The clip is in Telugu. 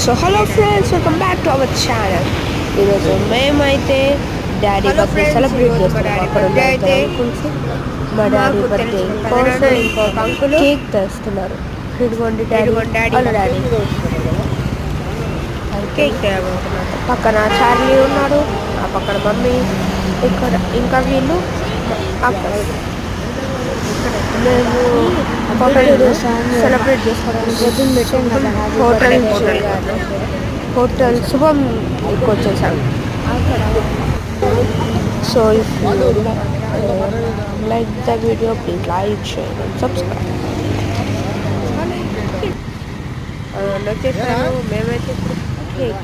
So hello friends, welcome back to our channel. ఈరోజు మేమైతే డాడీ బర్త్డే సెలబ్రేట్ చేస్తున్నాం. అక్కడ అయితే మా డాడీ బర్త్డే కోసం కేక్ తెస్తున్నారు. ఇదిగోండి డాడీ, హలో డాడీ. కేక్ పక్కన చార్లీ ఉన్నాడు, ఆ పక్కన మమ్మీ, ఇక్కడ ఇంకా వీళ్ళు అక్కడ. మేము హోటల్ సెలబ్రేట్ చేసుకోవడానికి హోటల్ శుభం వచ్చేసాం. So if like the video, please like, share and subscribe. వచ్చేసాము మేమైతే కేక్.